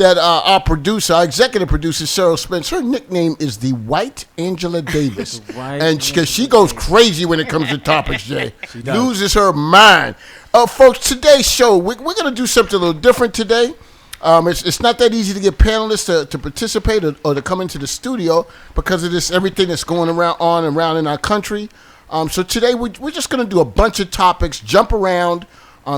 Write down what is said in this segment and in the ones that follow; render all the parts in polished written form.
that our producer, our executive producer, Cheryl Spence, her nickname is the White Angela Davis. And because she goes crazy when it comes to topics, Jay. Loses her mind. Folks, today's show, we're going to do something a little different today. It's not that easy to get panelists to participate or to come into the studio because of this everything that's going around in our country. So today we're just going to do a bunch of topics, jump around,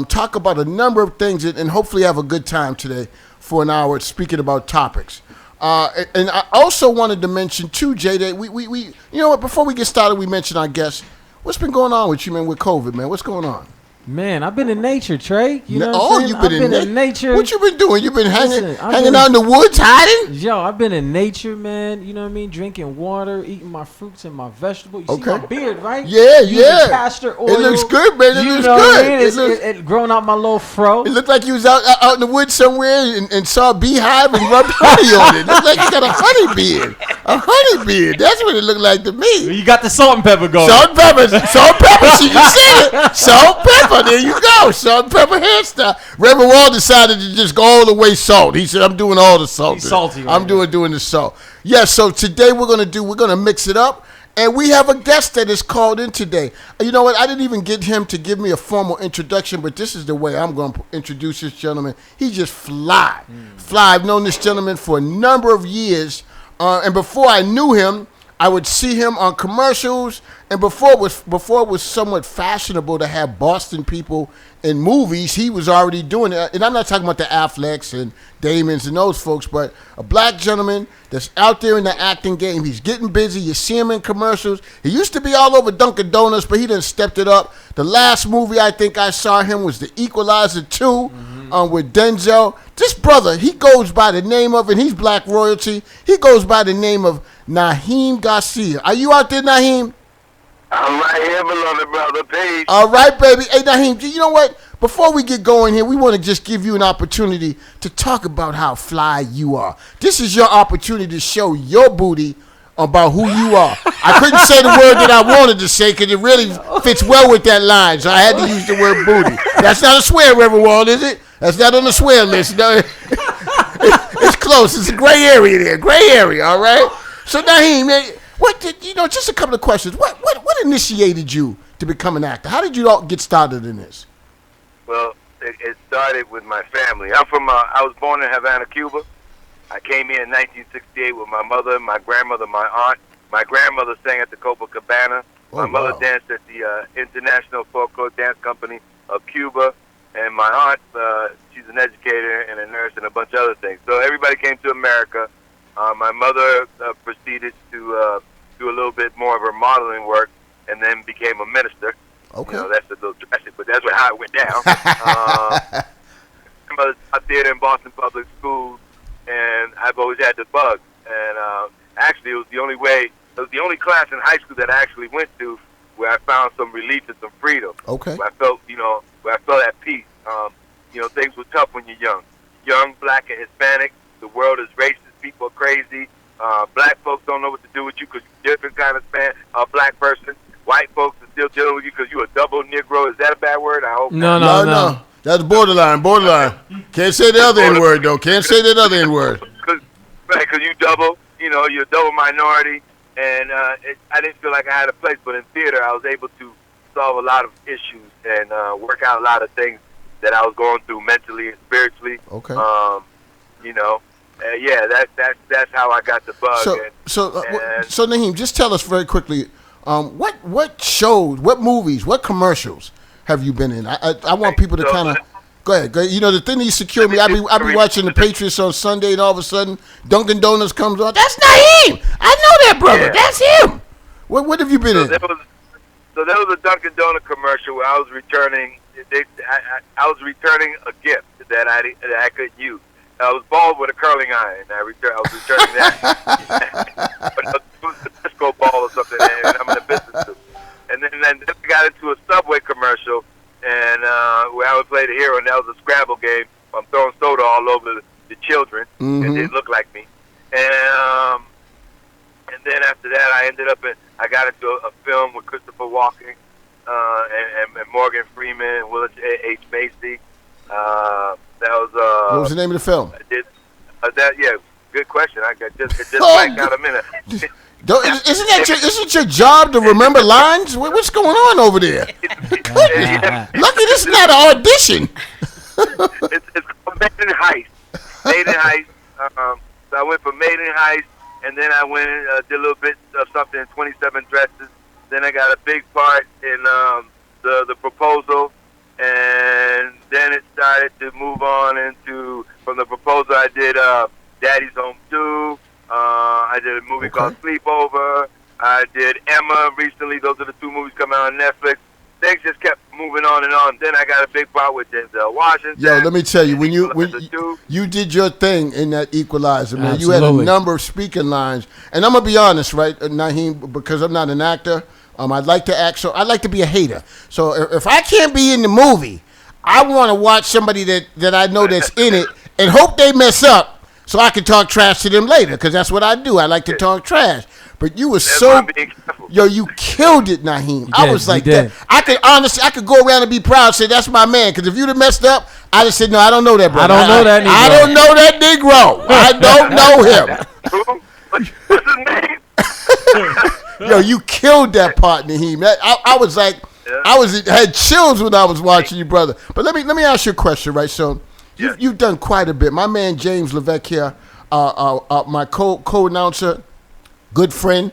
talk about a number of things, and hopefully have a good time today for an hour speaking about topics. And I also wanted to mention too, Jay, that we you know what? Before we get started, we mentioned our guests. What's been going on with you, man, with COVID, man? What's going on? Man, I've been in nature, Trey. You know what I'm saying? You've been in nature. What you been doing? You been hanging out in the woods, hiding? Yo, I've been in nature, man. You know what I mean? Drinking water, eating my fruits and my vegetables. You see my beard, right? Yeah, Using castor oil. It looks good, man. It looks good. It's growing out my little fro. It looked like you was out in the woods somewhere and saw a beehive and rubbed honey on it. It looked like you got a honey beard. A honey beard. That's what it looked like to me. You got the salt and pepper going. Salt and pepper. See, you see it. Salt and pepper. There you go. Salt and pepper hairstyle. Reverend Wall decided to just go all the way salt. He said, I'm doing all the salt. He's salty. Right I'm doing the salt. Yeah, so today we're going to mix it up. And we have a guest that is called in today. You know what? I didn't even get him to give me a formal introduction, but this is the way I'm going to introduce this gentleman. He's just fly. Fly. I've known this gentleman for a number of years. And before I knew him, I would see him on commercials. And before it was somewhat fashionable to have Boston people in movies, he was already doing it. And I'm not talking about the Afflecks and Damons and those folks, but a black gentleman that's out there in the acting game. He's getting busy. You see him in commercials. He used to be all over Dunkin' Donuts, but he done stepped it up. The last movie I think I saw him was The Equalizer 2 with Denzel. This brother, he goes by the name of, and he's black royalty, he goes by the name of Naheem Garcia. Are you out there, Naheem? I'm right here, beloved brother Page. All right, baby. Hey, Naheem, you know what? Before we get going here, we want to just give you an opportunity to talk about how fly you are. This is your opportunity to show your booty about who you are. I couldn't say the word that I wanted to say because it really fits well with that line, so I had to use the word booty. That's not a swear, Reverend Wall, is it? That's not on the swear list. No, it's close. It's a gray area there. Gray area, all right? So, Naheem, just a couple of questions. What initiated you to become an actor? How did you all get started in this? Well, it started with my family. I was born in Havana, Cuba. I came here in 1968 with my mother, my grandmother, my aunt. My grandmother sang at the Copacabana. My mother danced at the International Folklore Dance Company of Cuba. And my aunt, she's an educator and a nurse and a bunch of other things. So everybody came to America. My mother proceeded to do a little bit more of her modeling work and then became a minister. Okay. You know, that's a little drastic, but that's how it went down. My mother taught theater in Boston Public Schools, and I've always had the bug. And actually, it was the only class in high school that I actually went to where I found some relief and some freedom. Okay. Where I felt at peace. Things were tough when you're young. Young, black, and Hispanic. The world is racist. People are crazy. Black folks don't know what to do with you because you're a different kind of black person. White folks are still dealing with you because you're a double Negro. Is that a bad word? I hope not. No. That's borderline. Can't say the other N-word, though. Can't say that other N-word. Because you double, you're a double minority. And I didn't feel like I had a place. But in theater, I was able to solve a lot of issues and work out a lot of things that I was going through mentally and spiritually. Okay. That's how I got the bug. So Naheem, just tell us very quickly, what shows, what movies, what commercials have you been in? I want people to kind of go ahead. You know, the thing that secure me, I be watching the Patriots on Sunday, and all of a sudden Dunkin' Donuts comes on. That's Naheem. I know that brother. Yeah. That's him. What have you been in? There was a Dunkin' Donut commercial where I was returning. I was returning a gift that I couldn't use. I was bald with a curling iron. I was returning that. But it was a disco ball or something, and I'm in the business too. And then I got into a Subway commercial, and where I would play the hero, and that was a Scrabble game. I'm throwing soda all over the children, and they look like me. And then after that, I got into a film with Christopher Walken and Morgan Freeman and Willis H. Macy. That was what was the name of the film? I did Good question. I got just blanked out a minute. Isn't your job to remember lines? What's going on over there? Lucky this is not an audition. It's called Maiden Heist. Maiden Heist. So I went for Maiden Heist, and then I went and did a little bit of something in 27 Dresses. Then I got a big part in the Proposal, and then it started to move on into, from the Proposal I did Daddy's Home 2. I did a movie called Sleepover. I did Emma recently. Those are the 2 movies coming out on Netflix. Things just kept moving on and on. Then I got a big part with Denzel Washington. Yo, let me tell you, when you did your thing in that Equalizer, man, you had a number of speaking lines. And I'm going to be honest, right, Naheem, because I'm not an actor, I'd like to act, so I'd like to be a hater. So if I can't be in the movie, I want to watch somebody that I know that's in it and hope they mess up so I can talk trash to them later, because that's what I do. I like to talk trash. But you were you killed it, Naheem. I was like that. I could go around and be proud and say, that's my man. Because if you'd have messed up, I'd have said, no, I don't know that brother. I don't know that Negro. I don't know him. What's his name? Yo, you killed that part, Naheem. I was like, had chills when I was watching you, brother. But let me ask you a question, right? So you've done quite a bit. My man James Levesque here, my co-announcer, good friend,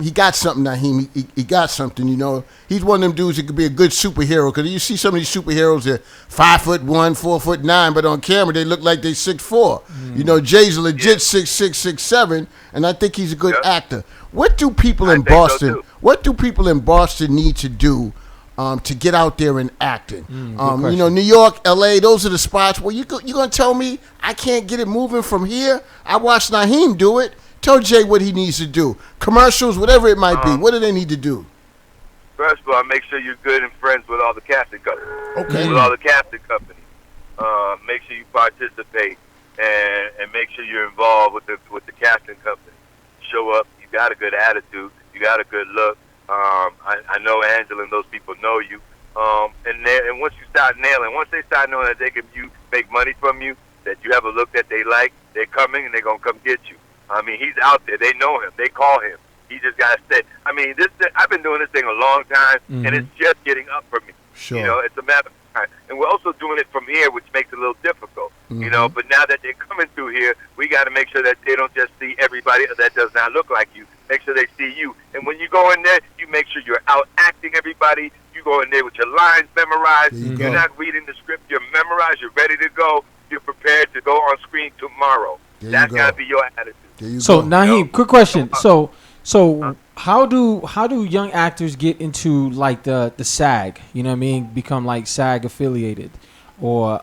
he got something, Naheem. He got something, you know. He's one of them dudes that could be a good superhero. Because you see some of these superheroes, they're 5'1", 4'9", but on camera they look like they 6'4". You know, Jay's a legit 6'6", 6'7", and I think he's a good actor. What do people in Boston? What do people in Boston need to do to get out there and acting? You know, New York, L.A., those are the spots where you gonna tell me I can't get it moving from here? I watched Naheem do it. Tell Jay what he needs to do. Commercials, whatever it might be. What do they need to do? First of all, make sure you're good and friends with all the casting companies. Okay. With all the casting companies. Make sure you participate and make sure you're involved with the casting company. Show up. You got a good attitude. You got a good look. I know Angela and those people know you. And once you start nailing, once they start knowing that they can make money from you, that you have a look that they like, they're coming and they're going to come get you. I mean, he's out there. They know him. They call him. He just got to stay. I mean, I've been doing this thing a long time, and it's just getting up for me. Sure. You know, it's a matter of time. And we're also doing it from here, which makes it a little difficult. You know, but now that they're coming through here, we got to make sure that they don't just see everybody that does not look like you. Make sure they see you. And when you go in there, you make sure you're out acting everybody. You go in there with your lines memorized. You're not reading the script. You're memorized. You're ready to go. You're prepared to go on screen tomorrow. That's got to be your attitude. So Naheem, quick question. So how do young actors get into like the SAG? You know what I mean? Become like SAG affiliated, or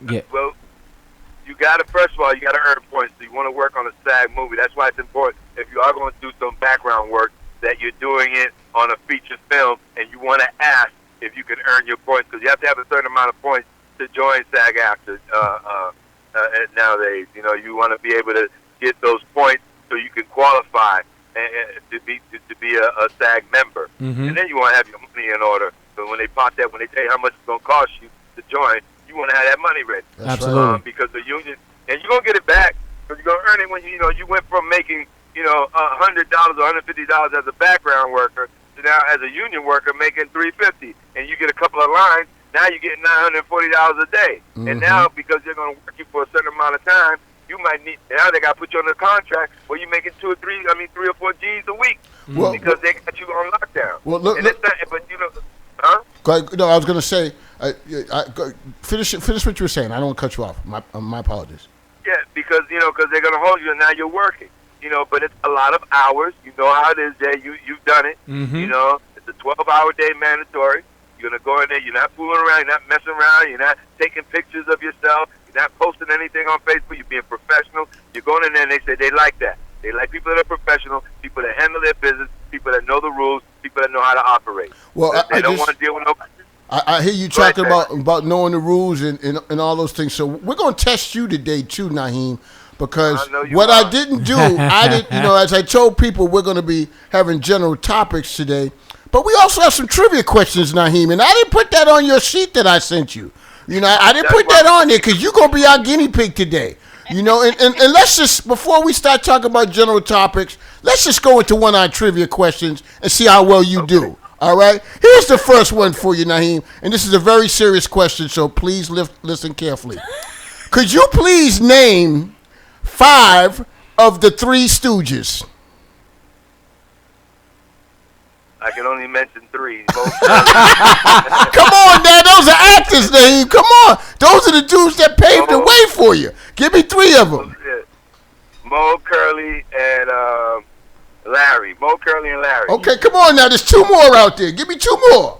you got to, first of all, you got to earn points. So you want to work on a SAG movie. That's why it's important. If you are going to do some background work, that you're doing it on a feature film, and you want to ask if you can earn your points, because you have to have a certain amount of points to join SAG-AFTRA nowadays. You know, you want to be able to get those points so you can qualify to be a SAG member. And then you want to have your money in order. So when they pop that, when they tell you how much it's going to cost you to join, you want to have that money ready. Absolutely. Because the union, and you're going to get it back, because you're going to earn it when you went from making $100 or $150 as a background worker to now as a union worker making $350, and you get a couple of lines. Now you're getting $940 a day, and now because they're going to work you for a certain amount of time, you might need. Now they got to put you on the contract where you're making 3 or 4 G's a week because they got you on lockdown. Well, look, but huh? No, I was going to say, finish what you were saying. I don't want to cut you off. My apologies. Yeah, because they're going to hold you, and now you're working. But it's a lot of hours. You know how it is, Jay. You've done it. It's a 12-hour day mandatory. You're going to go in there. You're not fooling around. You're not messing around. You're not taking pictures of yourself. You're not posting anything on Facebook. You're being professional. You're going in there, and they say they like that. They like people that are professional, people that handle their business, people that know the rules, people that know how to operate. Well, they don't want to deal with nobody. I hear you talking about knowing the rules and all those things. So we're going to test you today, too, Naheem. Because what I didn't do, as I told people, we're going to be having general topics today. But we also have some trivia questions, Naheem. And I didn't put that on your sheet that I sent you. I didn't put that on there because you're going to be our guinea pig today. You know, and let's just, before we start talking about general topics, let's just go into one-eye trivia questions and see how well you do. All right? Here's the first one for you, Naheem, and this is a very serious question, so please listen carefully. Could you please name 5 of the Three Stooges? I can only mention 3. Come on, man. Those are actors, Naheem. Come on. Those are the dudes that paved the way for you. Give me 3 of them. Mo, Curly, and Larry. Mo, Curly, and Larry. Okay, come on now. There's 2 more out there. Give me 2 more.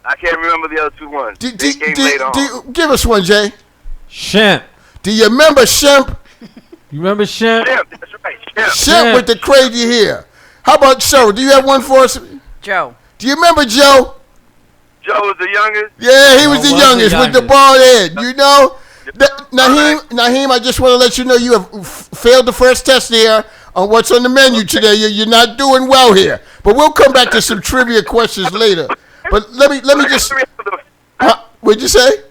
I can't remember the other 2 ones. They came later on. Give us one, Jay. Shemp. Do you remember Shemp? You remember Shemp? Shemp, that's right. Shemp with the crazy hair. How about Cheryl? Do you have one for us? Joe. Do you remember Joe? Joe was the youngest? Yeah, he was the youngest with the bald head. You know? Naheem, I just want to let you know you have failed the first test here on what's on the menu today. You're not doing well here. But we'll come back to some trivia questions later. But let me just... What'd you say?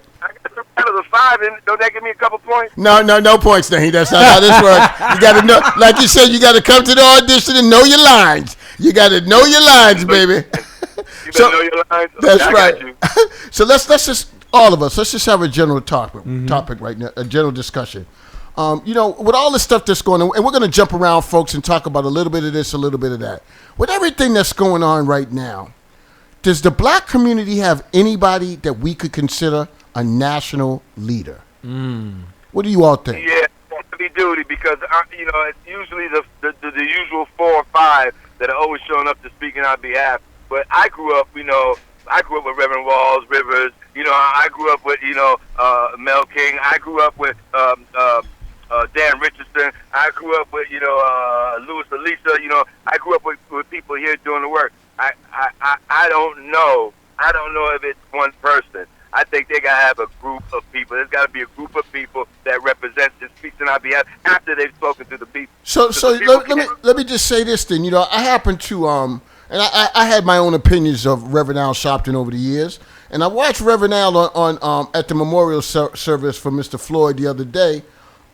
Out of the 5, and don't that give me a couple points? No points, Naheem. That's not how this works. You got to know, like you said, you got to come to the audition and know your lines. You got to know your lines, baby. You better know your lines. That's right. So let's just, all of us, let's just have a general topic right now, a general discussion. You know, with all the stuff that's going on, and we're going to jump around, folks, and talk about a little bit of this, a little bit of that. With everything that's going on right now, does the black community have anybody that we could consider a national leader? What do you all think? Yeah, heavy duty, because you know, it's usually the usual 4 or 5 that are always showing up to speak on our behalf. But I grew up, you know, with Reverend Walls, Rivers. You know, I grew up with, you know, Mel King. I grew up with Dan Richardson. I grew up with, you know, Louis Alisa. You know, I grew up with people here doing the work. I don't know. I don't know if it's one person. I think they gotta have a group of people. There's gotta be a group of people that represents and speaks on our behalf after they've spoken to the people. So let me just say this then. You know, I happen to and I had my own opinions of Reverend Al Sharpton over the years, and I watched Reverend Al on at the memorial service for Mr. Floyd the other day.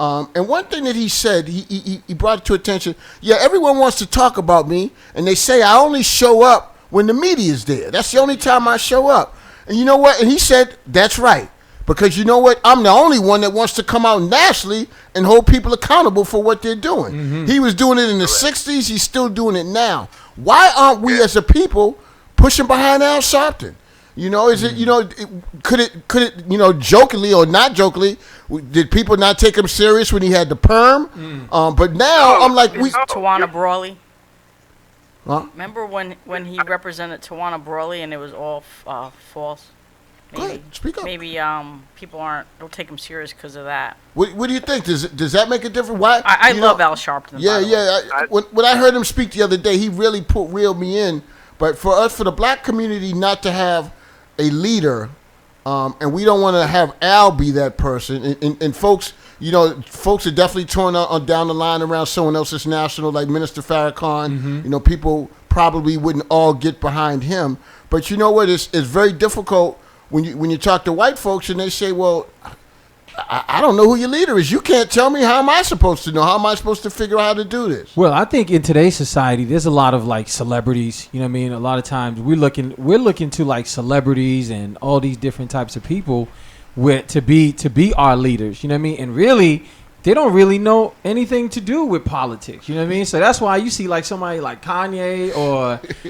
And one thing that he said, he brought it to attention. Yeah, everyone wants to talk about me, and they say I only show up when the media is there. That's the only time I show up. And you know what? And he said, that's right. Because you know what? I'm the only one that wants to come out nationally and hold people accountable for what they're doing. He was doing it in the 60s. He's still doing it now. Why aren't we as a people pushing behind Al Sharpton? You know, is it, you know, could it, you know, jokingly or not jokingly, did people not take him serious when he had the perm? But now I'm like, Tawana Brawley. Huh? Remember when he represented Tawana Brawley and it was all false? Maybe, go ahead, speak up. Maybe people don't take him serious because of that. What do you think? Does that make a difference? Why? I love Al Sharpton. Yeah. When I heard him speak the other day, he really reeled me in. But for us, for the black community, not to have a leader, and we don't want to have Al be that person. And folks, you know, folks are definitely torn on down the line around someone else's national, like Minister Farrakhan. You know, people probably wouldn't all get behind him. But you know what? It's very difficult when you talk to white folks and they say, well, I don't know who your leader is. You can't tell me. How am I supposed to know? How am I supposed to figure out how to do this? Well, I think in today's society, there's a lot of like celebrities. You know what I mean? A lot of times we're looking to like celebrities and all these different types of people to be our leaders. You know what I mean? And really, they don't really know anything to do with politics. You know what I mean? So that's why you see like somebody like Kanye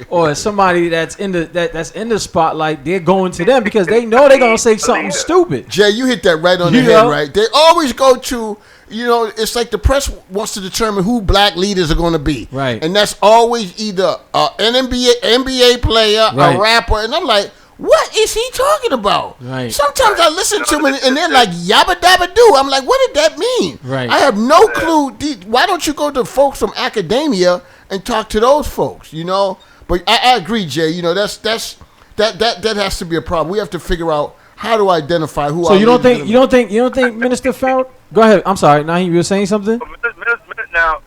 or somebody that's in the spotlight. They're going to them because they know they're gonna say something stupid. Jay, you hit that right on the head, right? They always go to, you know, it's like the press wants to determine who black leaders are going to be, right? And that's always either an NBA player, right, a rapper, and I'm like, what is he talking about? Right. Sometimes I listen to him and they're like yabba dabba doo. I'm like, what did that mean? Right. I have no clue. Why don't you go to folks from academia and talk to those folks? You know. But I agree, Jay. You know, that has to be a problem. We have to figure out how to identify who. So you don't think Minister Farrakhan? Go ahead. I'm sorry. Now you were saying something. Now,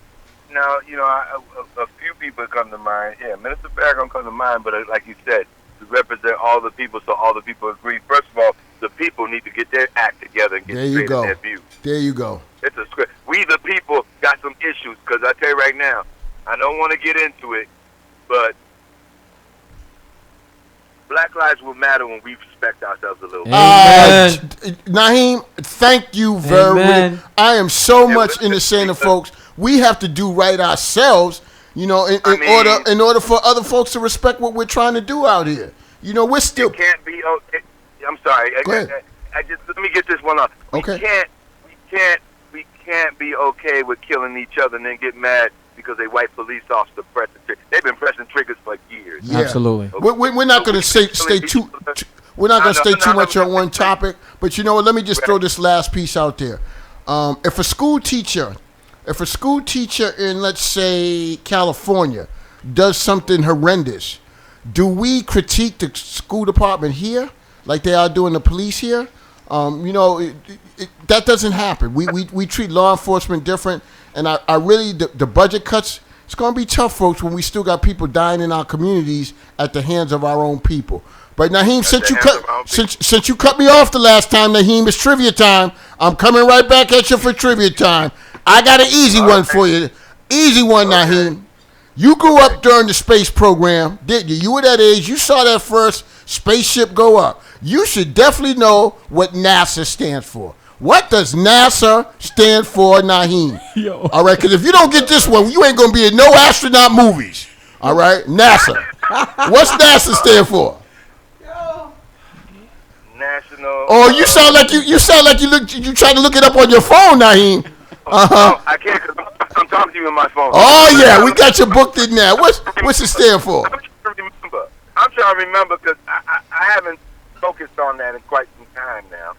you know, a few people come to mind. Yeah, Minister Farrakhan come to mind, but like you said, to represent all the people, so all the people agree. First of all, the people need to get their act together and get There you straight go. in their views. There you go. It's a script. We the people got some issues because I tell you right now, I don't want to get into it, but Black lives will matter when we respect ourselves a little bit. Amen. Naheem, thank you very Amen. much. I am so much in the saying of folks, we have to do right ourselves, in order for other folks to respect what we're trying to do out here. We're still. It can't be. I'm sorry. Go ahead. I just let me get this one off. Okay. We can't be okay with killing each other and then get mad because a white police officer pressing triggers. They've been pressing triggers for years. Yeah. Absolutely. We're not going to stay too. We're not going to stay too much on one topic. But you know what? Let me just throw this last piece out there. If a school teacher in, let's say, California does something horrendous, do we critique the school department here like they are doing the police here? That doesn't happen. We treat law enforcement different, and I really the budget cuts. It's going to be tough, folks, when we still got people dying in our communities at the hands of our own people. But Naheem, since you cut me off the last time, Naheem, it's trivia time. I'm coming right back at you for trivia time. I got an easy one for you. Easy one, Naheem. You grew up during the space program, didn't you? You were that age. You saw that first spaceship go up. You should definitely know what NASA stands for. What does NASA stand for, Naheem? Yo. All right, because if you don't get this one, you ain't going to be in no astronaut movies. All right, NASA. What's NASA stand for? National. Oh, you sound like you trying to look it up on your phone, Naheem. No, I can't because I'm talking to you on my phone. Oh yeah, we got your book in there. What's it stand for? I'm trying to remember because I haven't focused on that in quite some time now.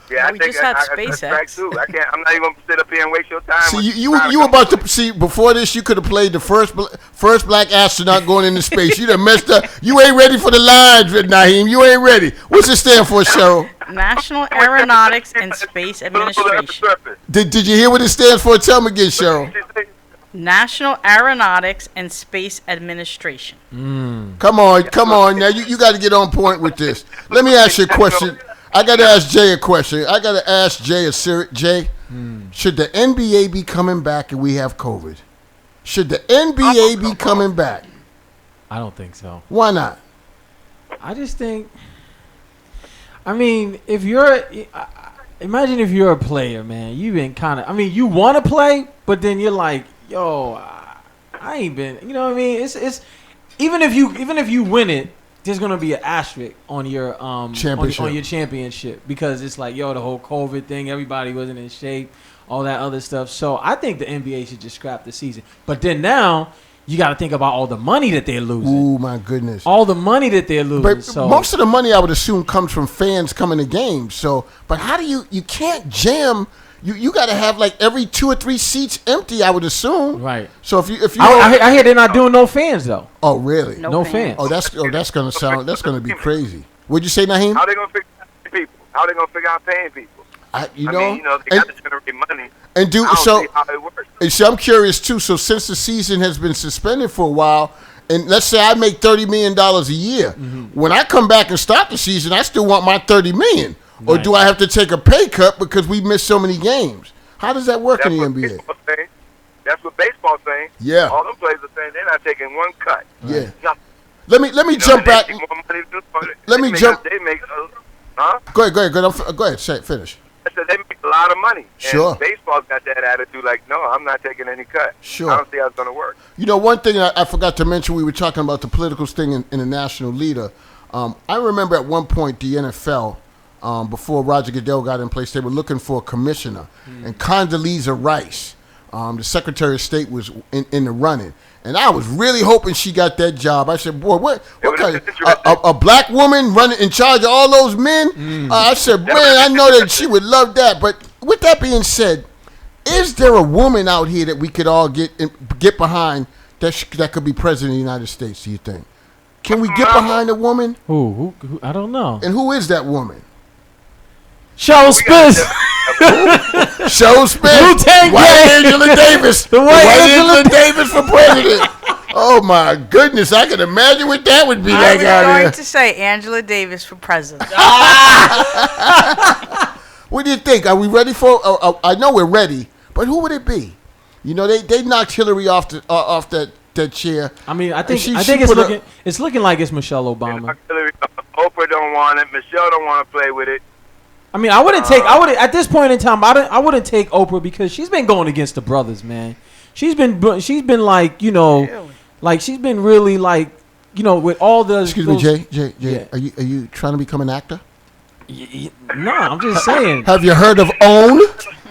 Yeah, We just had SpaceX. That's too. I'm not even gonna sit up here and waste your time. See, you about to see before this. You could have played the first black astronaut going into space. You done messed up. You ain't ready for the lines, Naheem. You ain't ready. What's it stand for, Cheryl? National Aeronautics and Space Administration. Did you hear what it stands for? Tell me again, Cheryl. National Aeronautics and Space Administration. Come on. Now you got to get on point with this. Let me ask you a question. I got to ask Jay a question. I got to ask Jay Jay, should the NBA be coming back and we have COVID? Should the NBA be coming back? I don't think so. Why not? I just think. I mean, imagine if you're a player, man. You've been you want to play, but then you're like, yo, I ain't been. You know what I mean? It's even if you win it, there's gonna be an asterisk on your championship. on your championship because it's like, yo, the whole COVID thing, everybody wasn't in shape, all that other stuff. So I think the NBA should just scrap the season. But then now you got to think about all the money that they're losing. Ooh, my goodness. All the money that they're losing. But so most of the money, I would assume, comes from fans coming to games. So, but how do you can't jam? You got to have like every 2 or 3 seats empty, I would assume. Right. So if you I hear they're not doing no fans though. Oh really? No fans. Oh, that's gonna be crazy. What'd you say, Naheem? How they gonna figure out people? How they gonna figure out paying people? I mean, they got to generate money. And do I don't so. see how it works. And so I'm curious too. So since the season has been suspended for a while, and let's say I make $30 million a year, when I come back and start the season, I still want my $30 million. Or do I have to take a pay cut because we missed so many games? How does that work in the NBA? That's what baseball's saying. Yeah. All them players are saying they're not taking one cut. Yeah. Nothing. Let me jump back. Let me jump. They make, huh? Go ahead. Go ahead. Say it. Finish. I said they make a lot of money. Sure. And baseball's got that attitude like, no, I'm not taking any cut. Sure. I don't see how it's going to work. You know, one thing I forgot to mention, we were talking about the political thing in the national leader. I remember at one point the NFL, before Roger Goodell got in place, they were looking for a commissioner. And Condoleezza Rice, the Secretary of State, was in the running. And I was really hoping she got that job. I said, boy, what kind of a black woman running in charge of all those men? I said, man, I know that she would love that. But with that being said, is there a woman out here that we could all get behind that could be president of the United States, do you think? Can we get behind a woman? Who? I don't know. And who is that woman? Cheryl Spence. Cheryl Spence. Wu-Tang White Gang. Angela Davis. The White Angela Davis for president. Oh my goodness, I can imagine what that would be I like was out going there. to say Angela Davis for president. What do you think? Are we ready for? I know we're ready, but who would it be? You know, they knocked Hillary off that chair. I mean, I And think she it's looking like it's Michelle Obama. Oprah don't want it. Michelle don't want to play with it. I mean, I wouldn't at this point in time. I wouldn't take Oprah because she's been going against the brothers, man. She's been like, you know, Really? like she's been really like, you know, with all the. Excuse me, Jay. Yeah. Are you trying to become an actor? No, I'm just saying, Have you heard of OWN?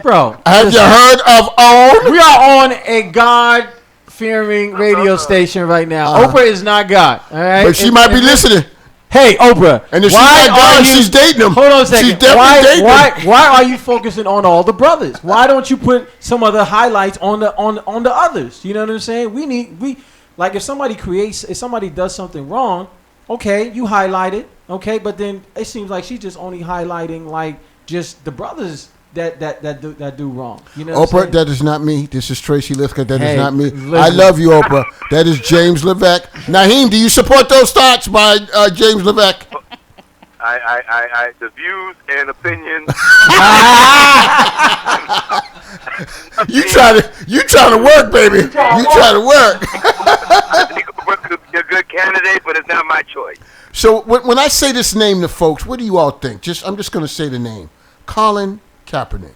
bro. Have you heard of OWN? We are on a God-fearing radio station right now. Oprah is not God, all right? But she might be listening. Hey, Oprah. And if she's why not God, are you- she's dating him. Hold on a second. She's definitely dating him. Why are you focusing on all the brothers? Why don't you put some of the highlights on the others? You know what I'm saying? We like if somebody does something wrong, okay, you highlight it, okay, but then it seems like she's just only highlighting like just the brothers that do wrong. You know what I'm Oprah, saying? that is not me. This is Tracy Lithka. That is Hey, not me. listen. I love you, Oprah. That is James Levesque. Naheem, do you support those thoughts by James Levesque? The views and opinions. You trying to work, baby. You trying to work. I think Oprah could be a good candidate, but it's not my choice. So when I say this name to folks, what do you all think? I'm just going to say the name. Colin Kaepernick.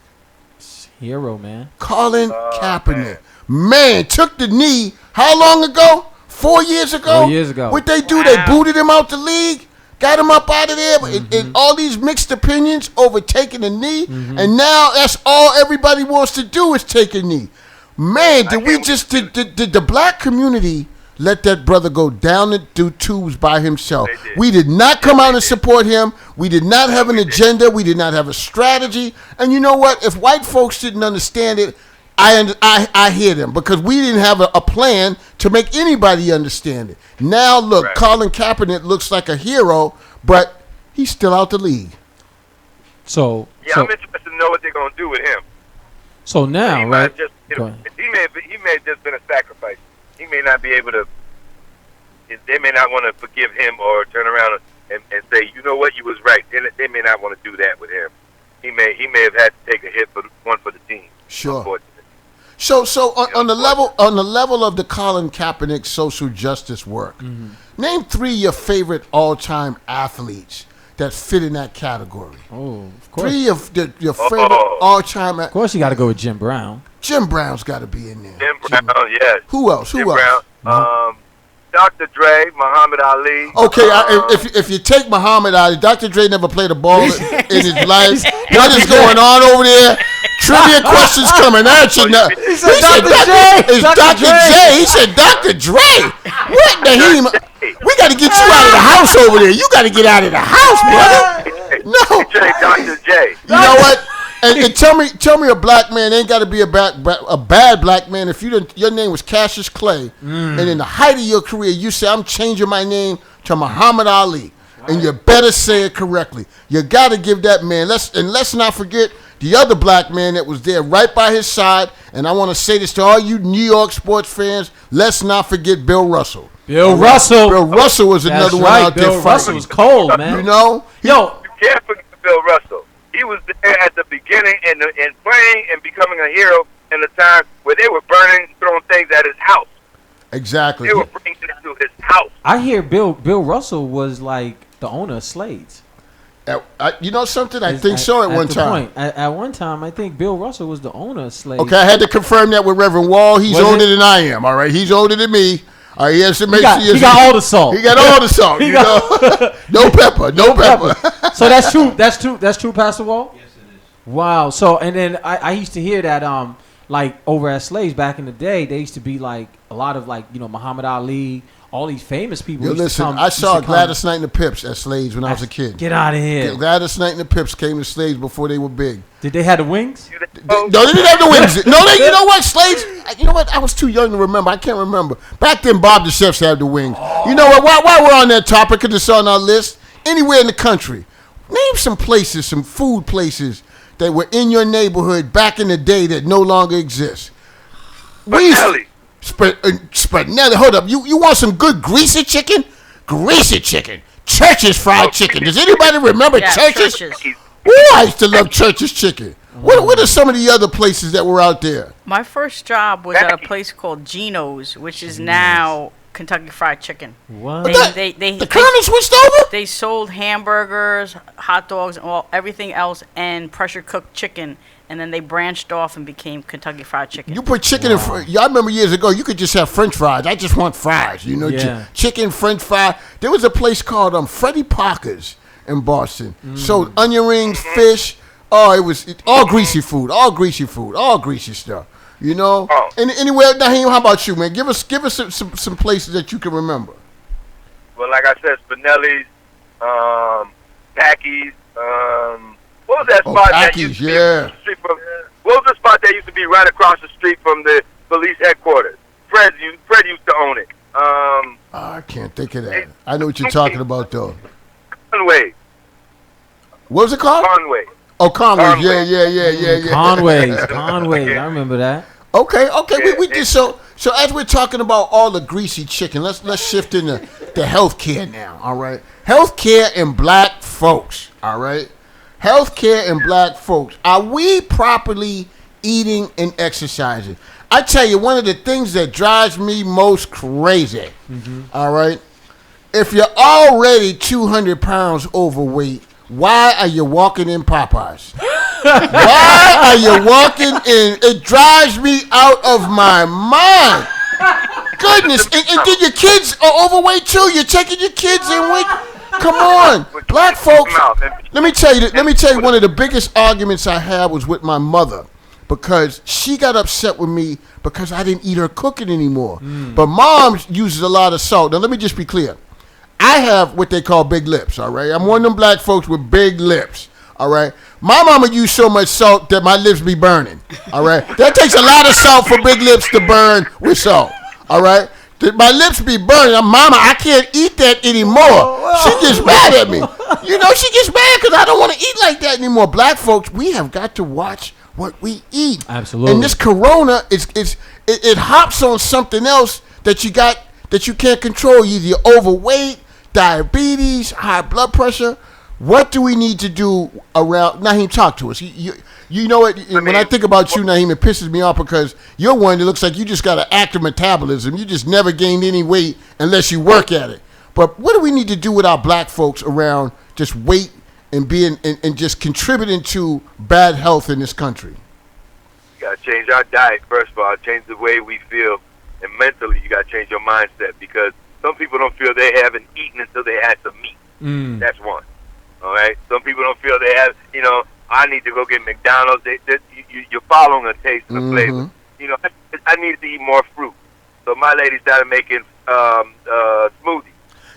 Hero, man. Colin Kaepernick. Man, took the knee how long ago? 4 years ago? 4 years ago. What they do? They booted him out the league, got him up out of there, and all these mixed opinions over taking a knee, and now that's all everybody wants to do is take a knee. Man, did the black community let that brother go down the tubes by himself? They did. We did not come out and support him. We did not have an agenda. We did not have a strategy. And you know what? If white folks didn't understand it, I hear them because we didn't have a plan to make anybody understand it. Now look, Right. Colin Kaepernick looks like a hero, but he's still out the league. So I'm interested to know what they're gonna do with him. so now, He right? might have just, Go ahead. he may have just been a sacrifice. He may not be able to. They may not want to forgive him or turn around and say, you know what, you was right. They may not want to do that with him. He may have had to take a hit for the team. Sure. Unfortunately. So on the level of the Colin Kaepernick social justice work, name 3 of your favorite all-time athletes that fit in that category. Oh, of course. 3 of your favorite all-time. Of course, you got to go with Jim Brown. Jim Brown's got to be in there. Jim Brown, yes. Who else? Jim Brown. Dr. Dre, Muhammad Ali. Okay, if you take Muhammad Ali, Dr. Dre never played a ball in his life. What is going on over there? Trivia questions coming at you now. He said Dr. J. It's Dr. J. He said Dr. Dre. What the hell? We got to get you out of the house over there. You got to get out of the house, brother. No. Dr. J. You know what? And tell me a black man ain't got to be a bad black man. If your name was Cassius Clay, and in the height of your career, you say I'm changing my name to Muhammad Ali, and you better say it correctly. You got to give that man. Let's not forget the other black man that was there right by his side. And I want to say this to all you New York sports fans: let's not forget Bill Russell. Bill Russell. Bill Russell was That's another one right. out Bill there Russell fighting. was cold, man. You know, Yo, You can't forget Bill Russell. He was there at the beginning and playing and becoming a hero in the time where they were throwing things at his house. exactly. They were bringing it to his house. I hear Bill Russell was like the owner of Slades. You know something? I think so at one the time. point. At one time, I think Bill Russell was the owner of Slades. Okay, I had to confirm that with Reverend Wall. He's Was older it? than I am. All right, he's older than me. He has to make He got all the salt. He got all the salt. He you got- know, no pepper, no pepper. So that's true. That's true, Pastor Wall? Yes, it is. Wow. So, and then I used to hear that, like, over at Slaves back in the day, they used to be, like, a lot of, like, you know, Muhammad Ali, all these famous people Yo, used to listen, come. I used saw to come- Gladys Knight and the Pips at Slaves when I was a kid. Get out of here. Gladys Knight and the Pips came to Slaves before they were big. Did they have the wings? No, they didn't have the wings. No, you know what, Slaves? You know what? I was too young to remember. I can't remember. Back then, Bob the Chefs had the wings. You know what? While we're on that topic, because it's on our list, anywhere in the country, name some places, some food places that were in your neighborhood back in the day that no longer exist. But Kelly, Spinelli, hold up. You want some good greasy chicken? Greasy chicken. Church's fried chicken. Does anybody remember Yeah, Church's? Church's. Ooh, I used to love Church's chicken. What are some of the other places that were out there? My first job was at a place called Geno's, which is now Kentucky Fried Chicken. What? The colonel switched over? They sold hamburgers, hot dogs, and everything else, and pressure cooked chicken. And then they branched off and became Kentucky Fried Chicken. You put chicken in. I remember years ago, you could just have French fries. I just want fries. You know, Yeah. chicken, French fry. There was a place called Freddie Parker's in Boston. Sold onion rings, fish. Oh, it was all greasy food, all greasy stuff. You know. Oh. And anywhere, Naheem, how about you, man? Give us some places that you can remember. Well, like I said, Spinelli's, Packy's, what was that Oh, spot that Packy's, used to be yeah. across the street from? What was the spot that used to be right across the street from the police headquarters? Fred used to own it. I can't think of that. I know what you're talking about, though. Conway. What was it called? Conway. Oh, Conway's. Conway. Yeah. Conway's. I remember that. Okay. We did so. So as we're talking about all the greasy chicken, let's shift into healthcare now. All right, healthcare and black folks. All right, healthcare and black folks. Are we properly eating and exercising? I tell you, one of the things that drives me most crazy. All right, if you're already 200 pounds overweight, why are you walking in Popeyes? Why are you walking in? It drives me out of my mind. Goodness. And then your kids are overweight too. You're taking your kids in with. Come on. Black folks. Let me tell you one of the biggest arguments I had was with my mother. Because she got upset with me because I didn't eat her cooking anymore. But mom uses a lot of salt. Now let me just be clear. I have what they call big lips, all right? I'm one of them black folks with big lips, all right? My mama used so much salt that my lips be burning, all right? That takes a lot of salt for big lips to burn with salt, all right? My lips be burning. Mama, I can't eat that anymore. She gets mad at me. You know, she gets mad because I don't want to eat like that anymore. Black folks, we have got to watch what we eat. Absolutely. And this corona, it hops on something else that you can't control. Either you're overweight, diabetes, high blood pressure. What do we need to do around? Naheem, talk to us. You know what? When I think about you, Naheem, it pisses me off because you're one that looks like you just got an active metabolism. You just never gained any weight unless you work at it. But what do we need to do with our black folks around just weight and being and just contributing to bad health in this country? You got to change our diet, first of all, change the way we feel, and mentally you got to change your mindset because some people don't feel they haven't eaten until they had some meat. That's one. All right? Some people don't feel they have, I need to go get McDonald's. You're following a taste and a flavor. I need to eat more fruit. So my lady started making smoothies.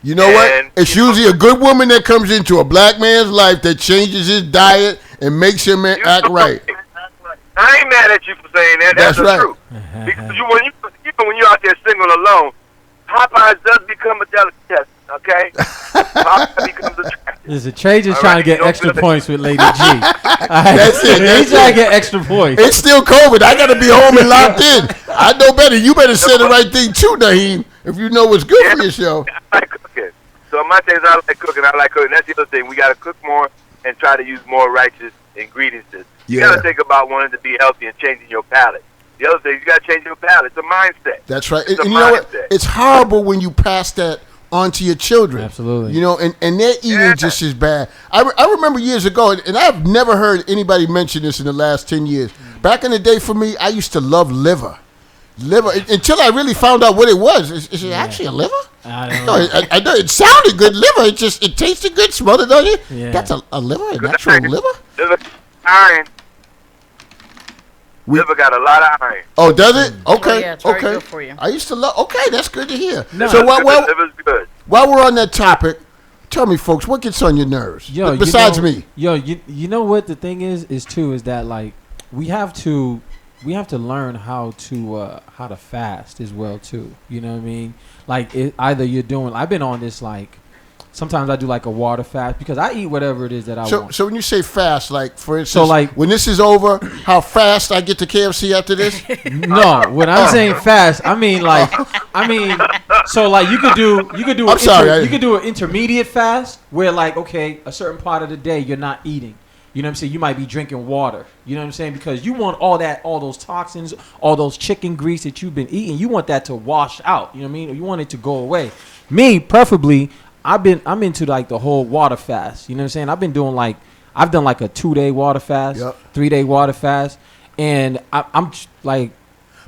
You know what? It's usually a good woman that comes into a black man's life that changes his diet and makes him act right. I ain't mad at you for saying that. That's the right. truth. Because when you're out there single alone, Popeyes does become a delicacy, okay? Popeyes becomes attractive. Listen, Trey just All trying right, to get you don't extra feel that- points with Lady G. That's it. He's trying to get extra points. It's still COVID. I got to be home and locked in. I know better. You better say the right thing too, Naheem, if you know what's good for yourself. I like cooking. So my thing is I like cooking. That's the other thing. We got to cook more and try to use more righteous ingredients. You got to think about wanting to be healthy and changing your palate. The other thing, you got to change your palate. It's a mindset. That's right. It's And a you know what? mindset. It's horrible when you pass that on to your children. Absolutely. You know, and they're eating just as bad. I remember years ago, and I've never heard anybody mention this in the last 10 years. Back in the day for me, I used to love liver. Until I really found out what it was. Is it actually a liver? I don't No, know. I know it sounded good, liver. It tasted good, smelled it on you. Yeah. That's a liver, a natural liver. Liver, iron. Liver got a lot of iron. Oh, does it? Okay, yeah, it's very okay. good for you. I used to love. Okay, that's good to hear. No. So Liver's good. while we're on that topic, tell me, folks, what gets on your nerves? Yo, Besides me. Yo, you know what the thing is that like we have to learn how to fast as well too. You know what I mean? Like either you're doing. I've been on this like sometimes I do like a water fast because I eat whatever it is that I want. So when you say fast, like for instance, So, like- when this is over, how fast I get to KFC after this? No, when I'm saying fast, I mean so like you could do I'm sorry, you could do an intermediate fast where like okay, a certain part of the day you're not eating. You know what I'm saying? You might be drinking water. You know what I'm saying? Because you want all those toxins, all those chicken grease that you've been eating. You want that to wash out. You know what I mean? You want it to go away. Me, preferably, I'm into like the whole water fast. You know what I'm saying? I've done like a 2-day water fast, Yep. 3-day water fast, and I'm like.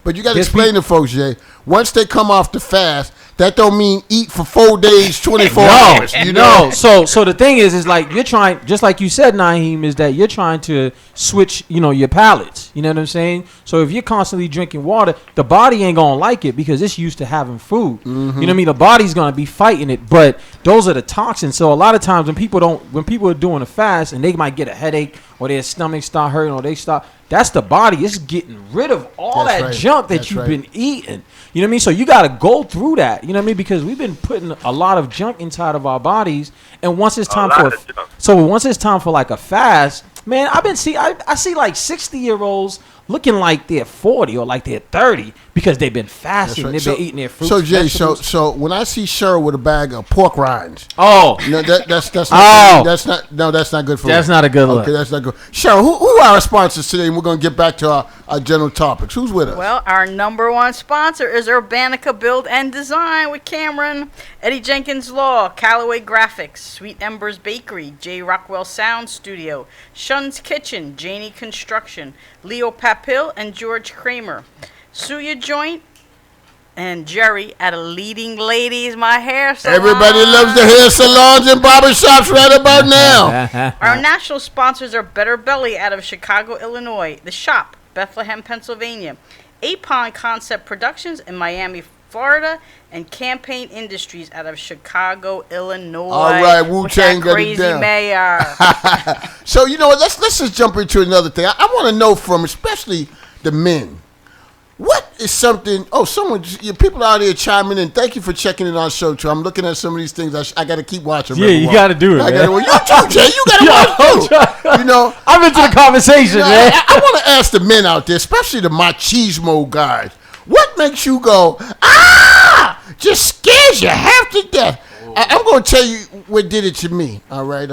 But you got to There's explain to folks, Jay. Once they come off the fast, that don't mean eat for 4 days, 24 hours. You know? No. So the thing is like you're trying, just like you said, Naheem, is that you're trying to switch, your palates. You know what I'm saying? So if you're constantly drinking water, the body ain't gonna like it because it's used to having food. You know what I mean? The body's gonna be fighting it, but those are the toxins. So a lot of times when people are doing a fast and they might get a headache or their stomach start hurting or they start. That's the body. It's getting rid of all That's that right. junk that That's you've right. been eating. You know what I mean? So you got to go through that. You know what I mean? Because we've been putting a lot of junk inside of our bodies, and once it's time once it's time for like a fast, man, I see like 60-year-olds looking like they're 40 or like they're 30 because they've been fasting. Right. They've been eating their fruits. So Jay, vegetables. so when I see Cheryl with a bag of pork rinds, Oh, no, that's not Oh. that's not good for that's me. not a good look. Okay, that's not good. Cheryl, who are our sponsors today? And we're going to get back to our general topics. Who's with us? Well, our number one sponsor is Urbanica Build and Design with Cameron, Eddie Jenkins Law, Callaway Graphics, Sweet Embers Bakery, J. Rockwell Sound Studio, Shun's Kitchen, Janie Construction, Leo Papil, and George Kramer. Suya Joint and Jerry at a Leading Ladies My Hair Salon. Everybody loves the hair salons and barbershops right about now. Our national sponsors are Better Belly out of Chicago, Illinois, The Shop, Bethlehem, Pennsylvania, Apon Concept Productions in Miami, Florida, and Campaign Industries out of Chicago, Illinois. All right, Wu-Tang with that got it crazy down. mayor. So you know what? Let's just jump into another thing. I want to know from especially the men. What is something? Oh, people out there chiming in. Thank you for checking in on our show too. I'm looking at some of these things. I got to keep watching. Yeah, you got to do it. I man. gotta, well, you too, Jay. You got to watch too. You know, I'm into the conversation, man. I want to ask the men out there, especially the machismo guys. What makes you go, just scares you half to death? I'm going to tell you what did it to me, all right?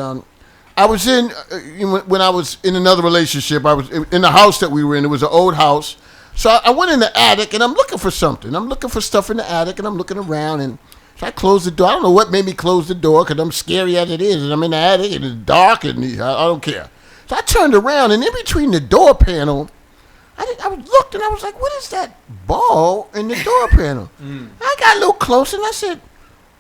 I was when I was in another relationship, I was in the house that we were in. It was an old house. So I went in the attic, and I'm looking for something. I'm looking for stuff in the attic, and I'm looking around, and so I closed the door. I don't know what made me close the door, because I'm scary as it is, and I'm in the attic, and it's dark, and I don't care. So I turned around, and in between the door panel, I looked, and I was like, what is that ball in the door panel? I got a little closer, and I said,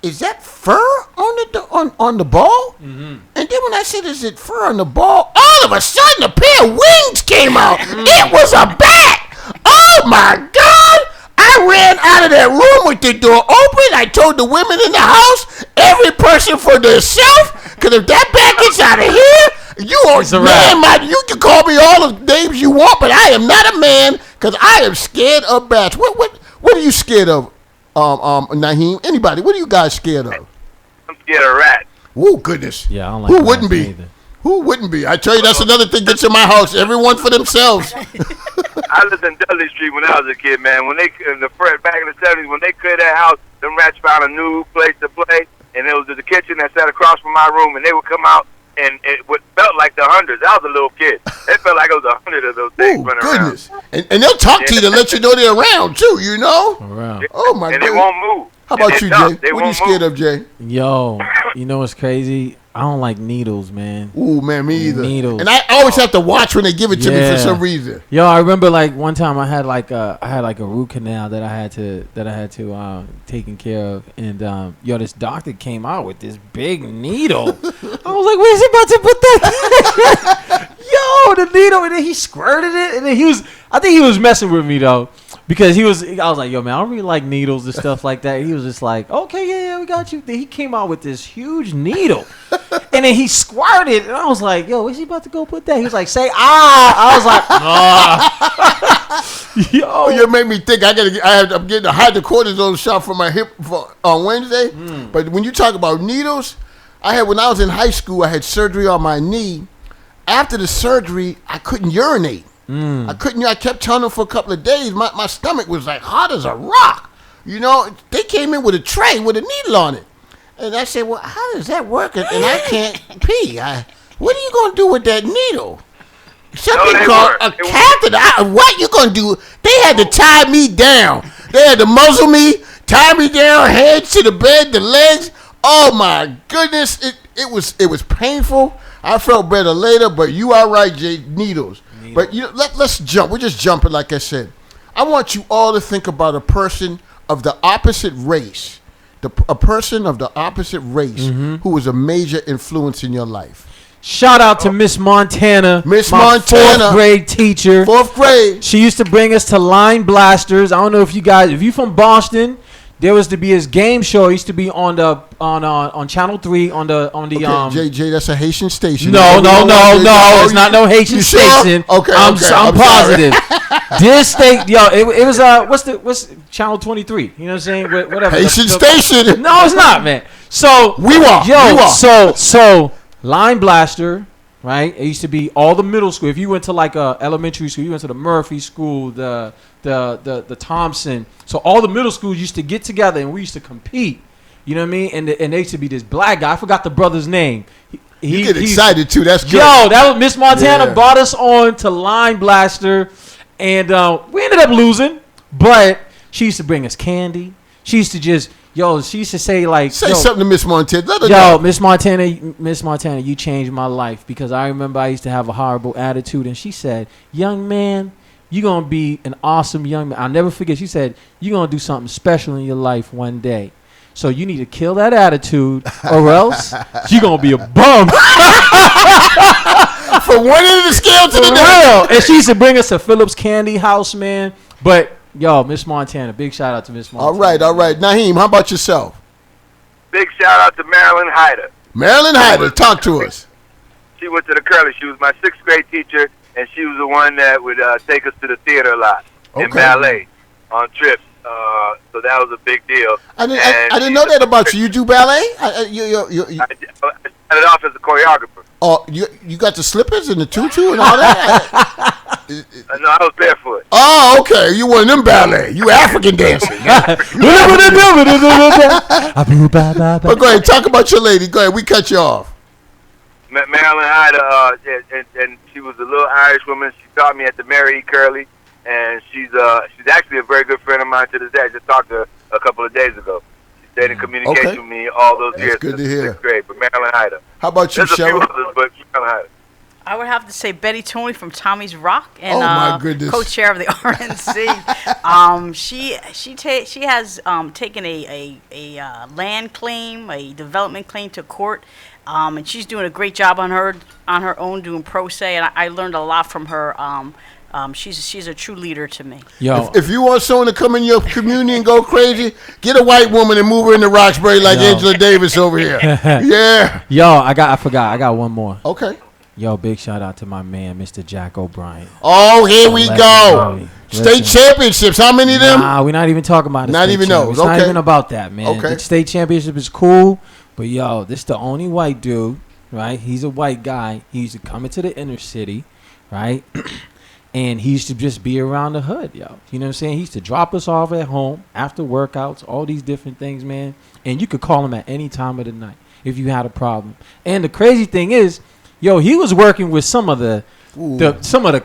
is that fur on the ball? And then when I said, is it fur on the ball? All of a sudden, a pair of wings came out. It was a bat. Oh, my God. I ran out of that room with the door open. I told the women in the house, every person for themselves, because if that bat gets out of here, you are man. You can call me all the names you want, but I am not a man because I am scared of bats. What are you scared of, Naheem? Anybody? What are you guys scared of? I'm scared of rats. Oh, goodness. Yeah, I don't like Who rats wouldn't be? either. Who wouldn't be? I tell you, that's another thing gets in my house. Everyone for themselves. I lived in Dudley Street when I was a kid, man. When back in the 70s, when they cleared that house, them rats found a new place to play, and it was the kitchen that sat across from my room, and they would come out, and it felt like the hundreds. I was a little kid. It felt like it was 100 of those things Oh, running goodness. And they'll talk to you to let you know they're around, too, you know? Around. around. Oh, my And goodness. they won't move. How about And you, they're tough. Jay? They What are you won't scared move. of, Jay? Yo, you know what's crazy? I don't like needles, man. Ooh, man, me either. Needles. And I always have to watch when they give it to me for Yeah. some reason. Yo, I remember like one time I had like a root canal that I had to taken care of, and this doctor came out with this big needle. I was like, where's he about to put that? Yo, the needle, and then he squirted it, and then I think he was messing with me though. Because I was like, yo, man, I don't really like needles and stuff like that. He was just like, okay, yeah, we got you. Then he came out with this huge needle. And then he squirted. And I was like, yo, where's he about to go put that? He was like, say, I was like, yo. You made me think I'm getting a hydrocortisone shot for my hip on Wednesday. But when you talk about needles, when I was in high school, I had surgery on my knee. After the surgery, I couldn't urinate. I kept tunnel for a couple of days. My stomach was like hot as a rock. You know, they came in with a tray with a needle on it. And I said, well, how does that work? And I can't pee. What are you going to do with that needle? Something called a catheter. What you going to do? They had to tie me down. They had to muzzle me, tie me down, heads to the bed, the legs. Oh, my goodness. It was painful. I felt better later, but you are right, Jay. Needles. But let's jump. We're just jumping, like I said. I want you all to think about a person of the opposite race, a person of the opposite race who was a major influence in your life. Shout out to Miss Montana. Miss my Montana. 4th grade teacher. 4th grade. She used to bring us to Line Blasters. I don't know if you from Boston. There was to be his game show. It used to be on Channel 3 on the Okay, Jay, that's a Haitian station. No. It's not no Haitian station. Sure? Okay, I'm positive. Sorry. This state, it was what's Channel 23? You know what I'm saying? Whatever. Haitian station. No, it's not, man. So we walk. So Line Blaster, right? It used to be all the middle school. If you went to like a elementary school, you went to the Murphy School, the Thompson. So all the middle schools used to get together and we used to compete. You know what I mean? And there used to be this black guy. I forgot the brother's name. You get excited too. That's good. That was Miss Montana brought us on to Line Blaster, and we ended up losing. But she used to bring us candy. She used to just she used to say like something to Miss Montana. Let her know. Miss Montana, you changed my life because I remember I used to have a horrible attitude, and she said, "Young man, you're going to be an awesome young man." I'll never forget. She said, "You're going to do something special in your life one day. So you need to kill that attitude or else you're going to be a bum." From one end of the scale to the next. And she used to bring us to Phillips Candy House, man. But, Miss Montana. Big shout out to Miss Montana. All right. Naheem, how about yourself? Big shout out to Marilyn Hyder. Marilyn Hyder, talk to us. She went to the Curly. She was my 6th grade teacher. And she was the one that would take us to the theater a lot in ballet on trips. So that was a big deal. I didn't know that about you. You do ballet? I started off as a choreographer. Oh, you got the slippers and the tutu and all that? No, I was barefoot. Oh, okay. You one of them ballet. You African dancing. But go ahead. Talk about your lady. Go ahead. We cut you off. Marilyn Hyder, and she was a little Irish woman. She taught me at the Mary E. Curley, and she's actually a very good friend of mine to this day. I just talked to her a couple of days ago. She stayed in communication with me all those years. Good to hear. 6th grade, but Marilyn Hyder. How about you, Cheryl? Cheryl? But Marilyn Hyder. I would have to say Betty Tony from Tommy's Rock and my goodness. co-chair of the RNC. She has taken a land claim, a development claim to court. And she's doing a great job on her own doing pro se, and I learned a lot from her. She's a true leader to me. If you want someone to come in your community and go crazy, get a white woman and move her into Roxbury like Angela Davis over here. Yeah. I forgot. I got one more. Okay. Big shout out to my man, Mr. Jack O'Brien. Oh, here we go. State championships. How many of them? Nah, we're not even talking about it. Not even those. It's not even about that, man. Okay. The state championship is cool. But, this the only white dude, right? He's a white guy. He used to come into the inner city, right? And he used to just be around the hood, You know what I'm saying? He used to drop us off at home after workouts, all these different things, man. And you could call him at any time of the night if you had a problem. And the crazy thing is, he was working with some of the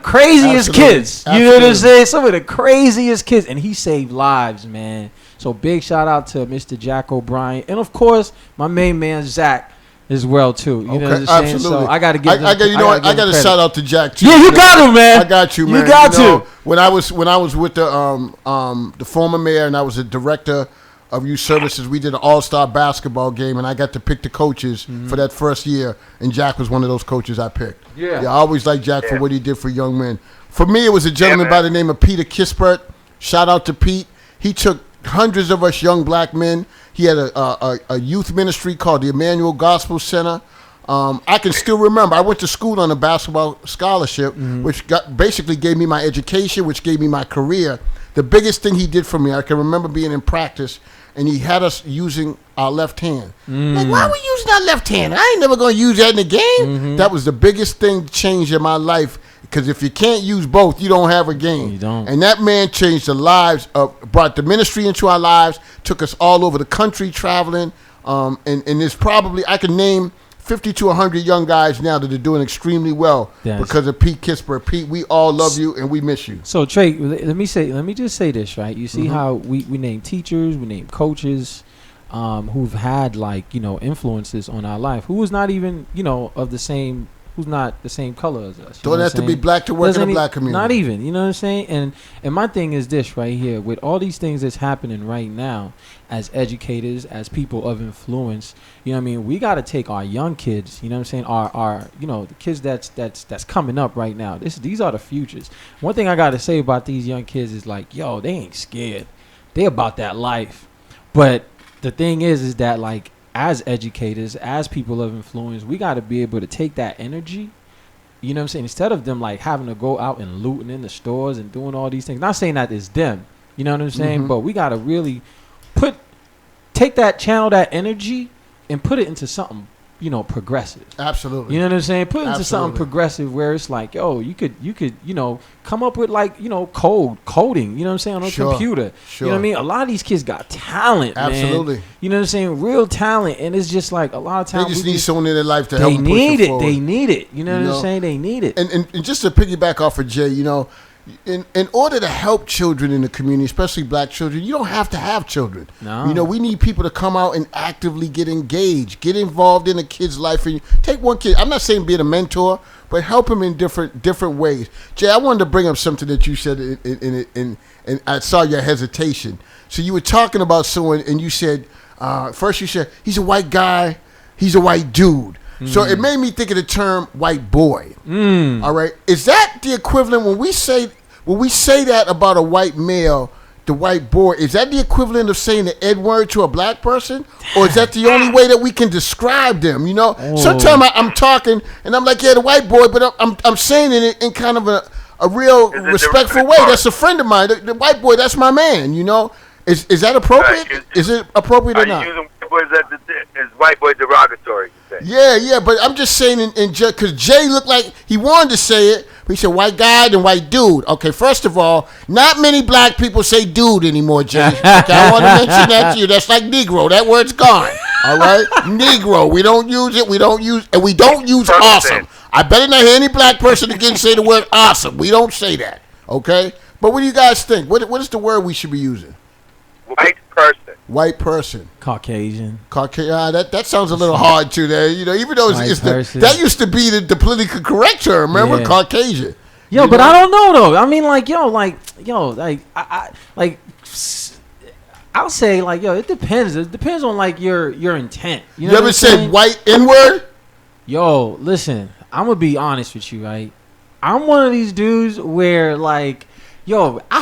craziest kids. You know what I'm saying? Some of the craziest kids. And he saved lives, man. So big shout out to Mr. Jack O'Brien, and of course my main man Zach as well too. You know what I'm saying? Absolutely. So I got to give. I got to shout out to Jack too. Yeah, you got him, man. I got you, man. You got to. When I was with the former mayor and I was a director of youth services, we did an all-star basketball game, and I got to pick the coaches for that first year, and Jack was one of those coaches I picked. Yeah, I always liked Jack for what he did for young men. For me, it was a gentleman by the name of Peter Kispert. Shout out to Pete. He took hundreds of us young black men. He had a youth ministry called the Emmanuel Gospel Center. I can still remember. I went to school on a basketball scholarship, which basically gave me my education, which gave me my career. The biggest thing he did for me, I can remember being in practice, and he had us using our left hand. Like, why are we using our left hand? I ain't never gonna use that in the game. That was the biggest thing change in my life. Because if you can't use both, you don't have a game. You don't. And that man changed the lives, brought the ministry into our lives, took us all over the country traveling. And there's probably, I can name 50 to 100 young guys now that are doing extremely well because of Pete Kisper. Pete, we all love you and we miss you. So Trey, let me just say this, right? You see how we name teachers, we name coaches, who've had influences on our life, who was not even of the same. Who's not the same color as us. Don't have to be black to work in the black community. Not even, you know what I'm saying? And my thing is this right here. With all these things that's happening right now, as educators, as people of influence, you know what I mean? We got to take our young kids, you know what I'm saying? Our the kids that's coming up right now. These are the futures. One thing I got to say about these young kids is they ain't scared. They about that life. But the thing is that as educators, as people of influence, we got to be able to take that energy, you know what I'm saying, instead of them having to go out and looting in the stores and doing all these things. Not saying that it's them, you know what I'm saying, but we got to really channel that energy and put it into something, progressive. Absolutely. You know what I'm saying? Put it into something progressive where it's you could, come up with coding, you know what I'm saying, on a computer. Sure. You know what I mean? A lot of these kids got talent, Absolutely. man. You know what I'm saying? Real talent. And it's just a lot of times they just need someone in their life to help them push it forward. They need it. You know what I'm saying? They need it. And just to piggyback off of Jay, in order to help children in the community, especially black children, you don't have to have children. No. We need people to come out and actively get engaged, get involved in a kid's life. And take one kid. I'm not saying be a mentor, but help him in different ways. Jay, I wanted to bring up something that you said, and I saw your hesitation. So you were talking about someone, and you said, first you said, he's a white guy, he's a white dude. So it made me think of the term white boy. All right. Is that the equivalent when we say that about a white male, the white boy, is that the equivalent of saying the N word to a black person? Or is that the only way that we can describe them? Sometimes I'm talking and I'm like, yeah, the white boy, but I'm saying it in kind of a real respectful way. That's a friend of mine. The white boy, that's my man, Is that appropriate? Is it appropriate or not? Using white boy is white boy derogatory? Yeah, but I'm just saying because Jay looked like he wanted to say it, but he said white guy and white dude. Okay, first of all, not many black people say dude anymore, Jay. Okay, I want to mention that to you. That's like Negro. That word's gone. All right? Negro. We don't use it. We don't use awesome. I better not hear any black person again say the word awesome. We don't say that. Okay? But what do you guys think? What is the word we should be using? White person. White person. Caucasian. That sounds a little hard too. There, even though that used to be the politically correct term. Remember, Caucasian. But I don't know though. I mean, I'll say it depends. It depends on your intent. You ever say white N-word? Yo, listen. I'm gonna be honest with you, right? I'm one of these dudes where I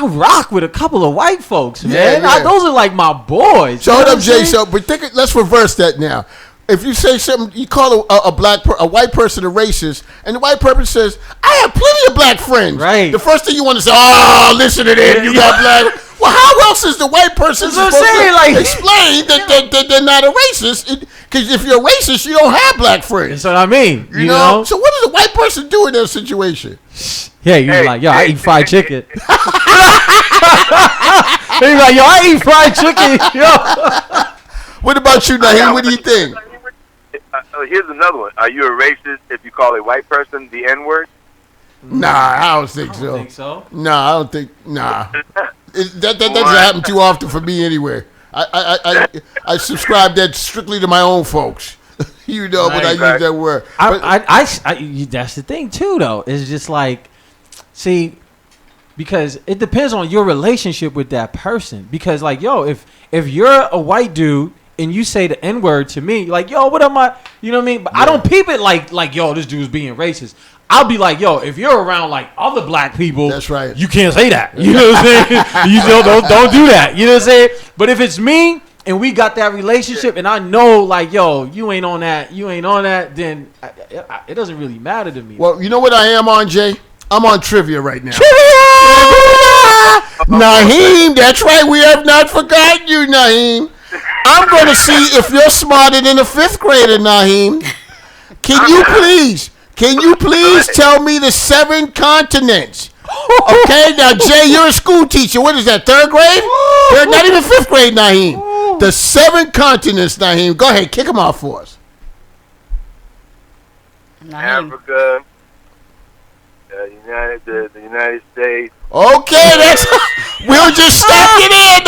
rock with a couple of white folks, man. Yeah. Those are my boys. So hold up, Jay. But let's reverse that now. If you say something, you call a white person a racist, and the white person says, "I have plenty of black friends." Right. The first thing you want to say, "Oh, listen to them. You got black." Well, how else is the white person supposed to explain that they're not a racist? Because if you're a racist, you don't have black friends. That's what I mean. You know? So what does a white person do in that situation? Yeah, you're I eat fried chicken. You're I eat fried chicken. Yo. What about you, Naheem? What do you think? Here's another one. Are you a racist if you call a white person the N-word? Nah, I don't think so. I don't think so. Nah, I don't think. Nah, that doesn't happen too often for me anyway. I subscribe that strictly to my own folks. When I use that word. That's the thing too, though. It's just see, because it depends on your relationship with that person. Because if you're a white dude and you say the N-word to me, what am I? You know what I mean? But I don't peep it yo, this dude's being racist. I'll be if you're around other black people, that's right. You can't say that. You know what I'm saying? You don't do that. You know what I'm saying? But if it's me and we got that relationship, and I know yo, you ain't on that, then it doesn't really matter to me. Well, you know what I am on, Jay? I'm on trivia right now. Trivia! Naheem, that's right. We have not forgotten you, Naheem. I'm going to see if you're smarter than a fifth grader, Naheem. Can you please tell me the 7 continents? Okay, now Jay, you're a school teacher. What is that? 3rd grade? Not even 5th grade, Naheem. The 7 continents, Naheem. Go ahead, kick them off for us. Africa, the United States. Okay, we'll just stop it in.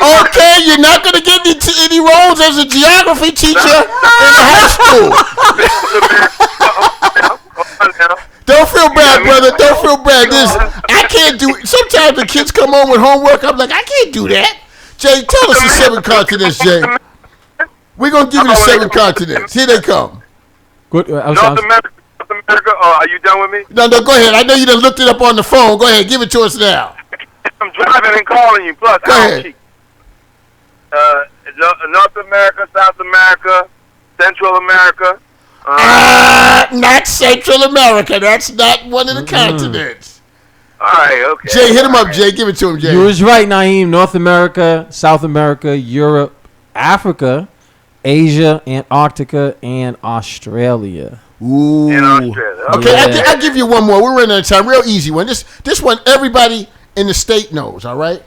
Okay, you're not gonna get any roles as a geography teacher in high school. Don't feel bad, brother. Don't feel bad. I can't do it. Sometimes the kids come home with homework. I'm like, I can't do that. Jay, tell us the 7 continents, Jay. We're gonna give you the 7 continents. Here they come. Good. North America. Oh, are you done with me? No, go ahead. I know you done looked it up on the phone. Go ahead, give it to us now. I'm driving and calling you. Plus, go ahead. North America, South America, Central America. Not Central America. That's not one of the continents. All right, okay. Jay, hit him up, Jay. Give it to him, Jay. You was right, Naeem. North America, South America, Europe, Africa, Asia, Antarctica, and Australia. Ooh. In Australia. Okay, Yeah. I'll give you one more. We're running out of time. Real easy one. This one everybody in the state knows, all right?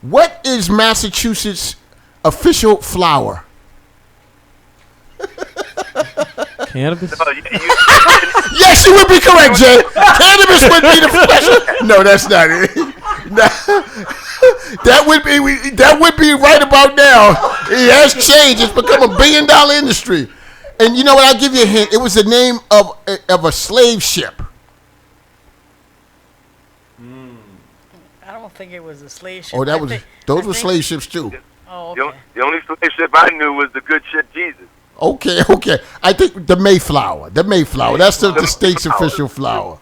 What is Massachusetts' official flower? Cannabis? Yes, you would be correct, Jay. Cannabis would be the special. No, that's not it. That would be right about now. It has changed. It's become $1 billion industry. And you know what? I'll give you a hint. It was the name of a slave ship. I don't think it was a slave ship. Oh, those were slave ships too. Oh, okay. The only slave ship I knew was the good ship Jesus. Okay. I think the Mayflower. That's the state's official flower.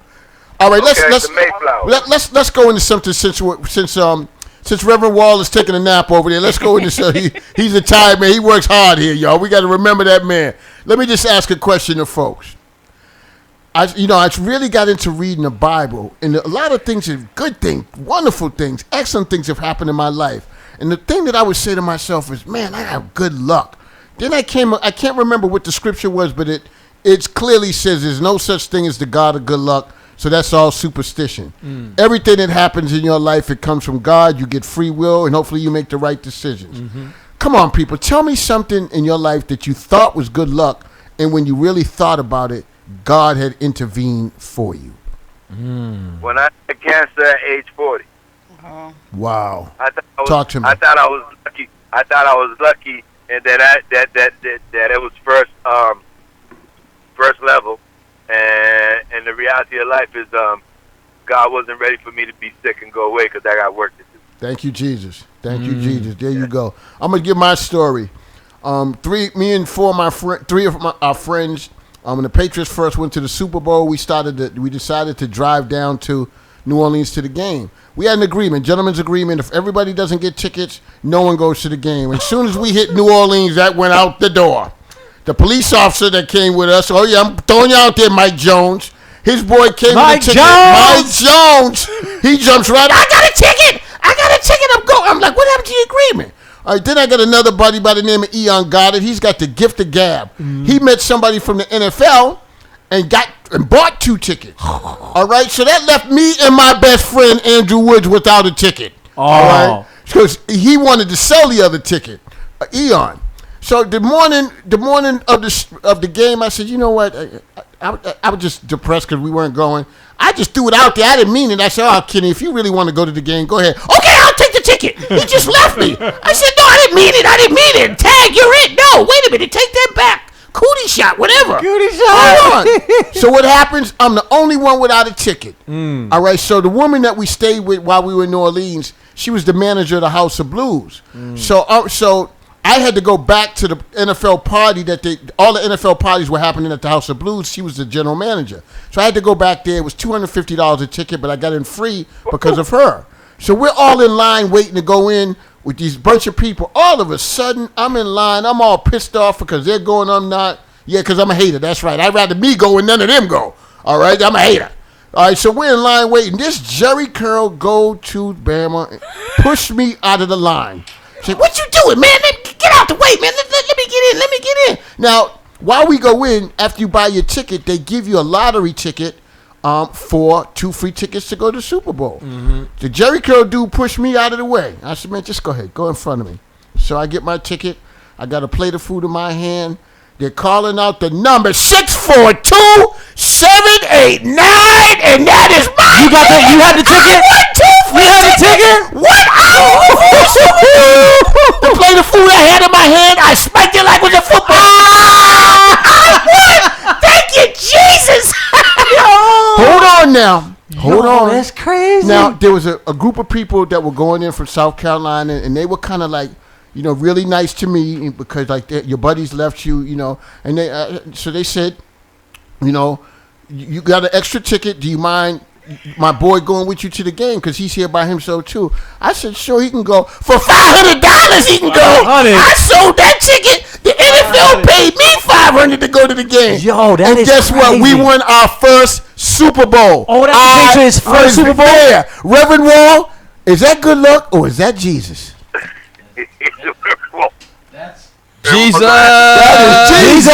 All right, let's go into something since Reverend Wall is taking a nap over there. Let's go into he's a tired man. He works hard here, y'all. We got to remember that man. Let me just ask a question to folks. I really got into reading the Bible, and a lot of things are good things, wonderful things, excellent things have happened in my life. And the thing that I would say to myself is, man, I have good luck. Then I can't remember what the scripture was, but it clearly says there's no such thing as the God of good luck. So that's all superstition. Everything that happens in your life, it comes from God. You get free will, and hopefully you make the right decisions. Mm-hmm. Come on, people. Tell me something in your life that you thought was good luck, and when you really thought about it, God had intervened for you. When I had cancer at age 40. Wow. Talk to me. I thought I was lucky, and that it was first level. And the reality of life is God wasn't ready for me to be sick and go away because I got work to do. Thank you, Jesus. Thank you, Jesus. There you go. I'm going to give my story. Me and three of our friends, when the Patriots first went to the Super Bowl, we decided to drive down to New Orleans to the game. We had an agreement, gentleman's agreement. If everybody doesn't get tickets, no one goes to the game. As soon as we hit New Orleans, that went out the door. The police officer that came with us, oh yeah, I'm throwing you out there, Mike Jones. His boy came with a ticket. Mike Jones. He jumps right. I got a ticket. I'm going. I'm like, what happened to your agreement? All right, then I got another buddy by the name of Eon Goddard. He's got the gift of gab. He met somebody from the NFL and bought 2 tickets. All right, so that left me and my best friend Andrew Woods without a ticket. All right, because he wanted to sell the other ticket, Eon. So the morning of the game, I said, you know what? I was just depressed because we weren't going. I just threw it out there. I didn't mean it. I said, oh, Kenny, if you really want to go to the game, go ahead. Okay, I'll take the ticket. He just left me. I said, no, I didn't mean it. Tag, you're it. No, wait a minute. Take that back. Cootie shot, whatever. Cootie shot. So what happens? I'm the only one without a ticket. All right, so the woman that we stayed with while we were in New Orleans, she was the manager of the House of Blues. So I had to go back to the NFL party all the NFL parties were happening at the House of Blues. She was the general manager. So I had to go back there. It was $250 a ticket, but I got in free because of her. So we're all in line waiting to go in with these bunch of people. All of a sudden, I'm in line. I'm all pissed off because they're going, I'm not. Yeah, because I'm a hater. That's right. I'd rather me go and none of them go. All right, I'm a hater. All right, so we're in line waiting. This Jerry Curl go to Bama, push me out of the line. Say, what you doing, man? Get out the way, man. Let me get in. Let me get in. Now, while we go in, after you buy your ticket, they give you a lottery ticket for 2 free tickets to go to the Super Bowl. Mm-hmm. The Jerry Curl dude pushed me out of the way. I said, man, just go ahead. Go in front of me. So I get my ticket. I got a plate of food in my hand. They're calling out the number 642-789, and that is mine. You got that? You had the ticket? You had the ticket? What? The plate of food I had in my hand, I spiked it like it was a football. I won! Thank you, Jesus! Hold on now. Hold on. That's crazy. Now, there was a group of people that were going in from South Carolina, and they were kind of like, you know, really nice to me because, like, your buddies left you, you know. And they so they said, you know, you got an extra ticket. Do you mind my boy going with you to the game? Because he's here by himself, too. I said, sure, he can go. For $500, he can go. I sold that ticket. The NFL paid me $500 to go to the game. Yo, that and is guess crazy. what? We won our first Super Bowl. Oh, that's his first Super Bowl? Yeah. Reverend Wall, is that good luck or is that Jesus? Jesus. That is Jesus.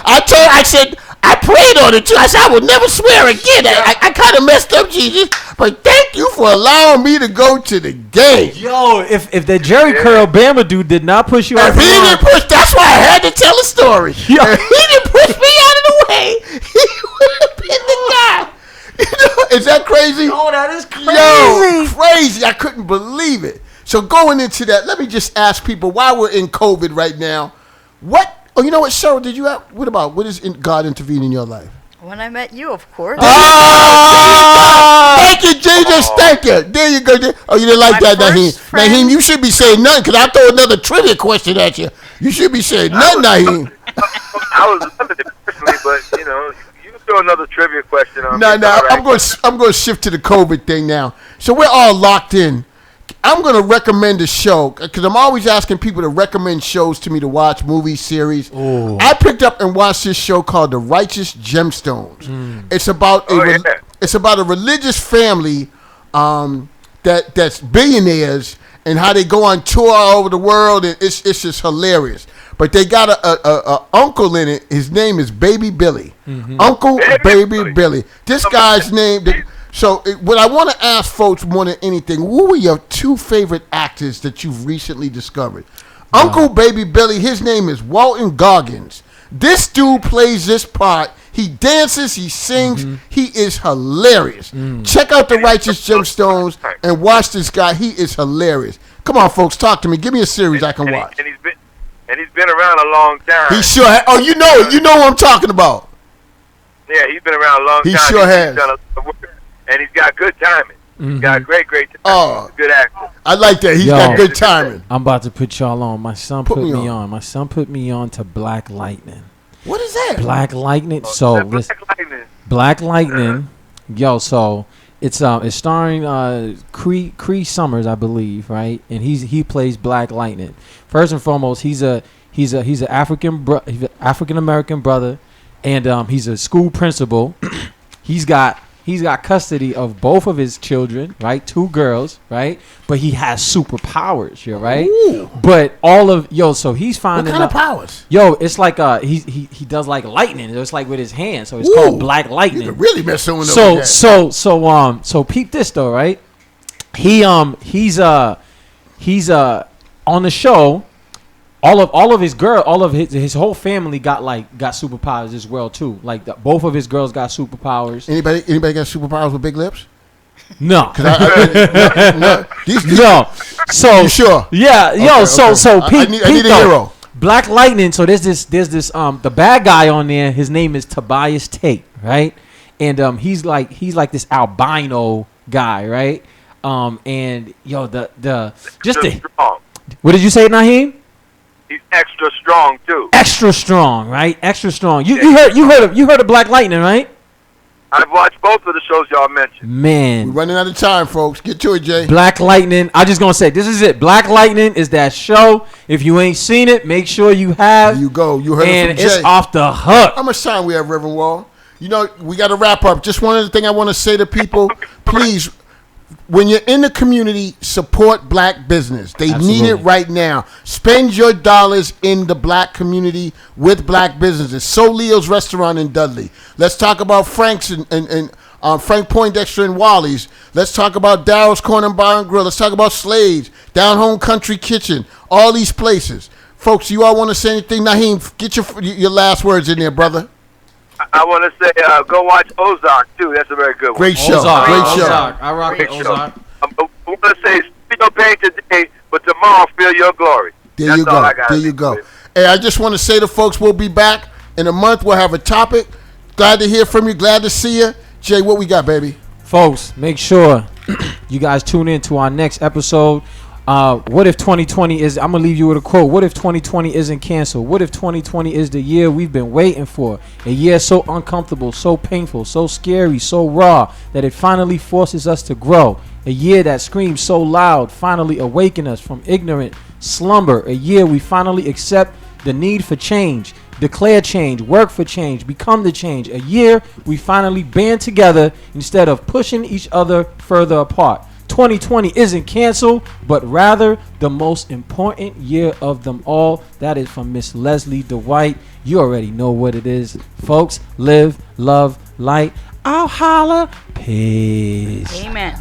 I said, I prayed on it too. I said, I would never swear again. I kind of messed up, Jesus. But thank you for allowing me to go to the game. Yo, if the Jerry Curl Bama dude did not push you out If the he line, didn't push, that's why I had to tell a story. If he didn't push me out of the way, he would have been the guy. You know, is that crazy? Oh, that is crazy. Yo, crazy. I couldn't believe it. So going into that, let me just ask people, while we're in COVID right now, oh, you know what, Cheryl, what is God intervene in your life? When I met you, of course. Thank you, Jesus. Thank you. There you go. Oh, you didn't like that, Naheem. Naheem, you should be saying nothing because I'll throw another trivia question at you. You should be saying nothing, Naheem. I was limited personally, but, you know, you can throw another trivia question on me. No, Right. I'm going to shift to the COVID thing now. So we're all locked in. I'm going to recommend a show because I'm always asking people to recommend shows to me to watch, movies, series. Ooh. I picked up and watched this show called The Righteous Gemstones. It's about it's about a religious family that's billionaires and how they go on tour all over the world, and it's just hilarious. But they got a uncle in it. His name is Baby Billy. Mm-hmm. Uncle Baby Billy. This guy's name. So what I want to ask folks more than anything, who were your 2 favorite actors that you've recently discovered? Uncle Baby Billy, his name is Walton Goggins. This dude plays this part. He dances, he sings, he is hilarious. Check out The Righteous Gemstones and watch this guy. He is hilarious. Come on, folks, talk to me. Give me a series I can watch. And he's been around a long time. He sure has. Oh, you know what I'm talking about. Yeah, he's been around a long time. He sure has. Done a lot of work. And he's got good timing. He's got great timing. Oh. He's a good actor. I like that. He's got good timing. I'm about to put y'all on. My son put me on. My son put me on to Black Lightning. What is that? Black Lightning. So Black Lightning. Yo, so it's starring Cree Summers, I believe, right? And he plays Black Lightning. First and foremost, he's an African American brother, and he's a school principal. He's got custody of both of his children, right? 2 girls, right? But he has superpowers, right? Ooh. But so he's finding what kind of powers? Yo, it's like he does like lightning. It's like with his hands, so it's called Black Lightning. You can really mess someone up. So peep this though, right? He's on the show. All of his whole family got superpowers as well too. Like both of his girls got superpowers. Anybody got superpowers with big lips? No. No. So you sure? Yeah. Okay, So I need a hero. Black Lightning. So there's this the bad guy on there. His name is Tobias Tate, right? And he's like this albino guy, right? And yo strong. What did you say, Naheem? He's extra strong too. Extra strong, right? Extra strong. You heard of Black Lightning, right? I've watched both of the shows y'all mentioned. Man, we're running out of time, folks. Get to it, Jay. Black Lightning. I'm just gonna say this is it. Black Lightning is that show. If you ain't seen it, make sure you have. There you go. You heard it from Jay. And it's off the hook. How much time we have, Reverend Wall? You know, we got to wrap up. Just one other thing I want to say to people. Please when you're in the community, support black business. They need it Absolutely. right now. Spend your dollars in the black community with black businesses. So Leo's Restaurant in Dudley. Let's talk about Frank's and Frank Poindexter and Wally's. Let's talk about Daryl's Corner Bar and Grill. Let's talk about Slade's, Down Home Country Kitchen, all these places. Folks, you all want to say anything? Naheem, get your last words in there, brother. I want to say, go watch Ozark too. That's a very good one. Great show. Ozark. Great show. Ozark. I rock with Great show. Ozark. I want to say, feel your pain today, but tomorrow feel your glory. There That's you all go. I gotta There you say. go. Hey, I just want to say to folks, we'll be back in a month. We'll have a topic. Glad to hear from you. Glad to see you. Jay, what we got, baby? Folks, make sure you guys tune in to our next episode. What if 2020 is, I'm going to leave you with a quote. What if 2020 isn't canceled? What if 2020 is the year we've been waiting for? A year so uncomfortable, so painful, so scary, so raw that it finally forces us to grow. A year that screams so loud, finally awaken us from ignorant slumber. A year we finally accept the need for change, declare change, work for change, become the change. A year we finally band together instead of pushing each other further apart. 2020 isn't canceled, but rather the most important year of them all. That is from Miss Leslie Dwight. You already know what it is. Folks, live, love, light. I'll holla. Peace. Amen.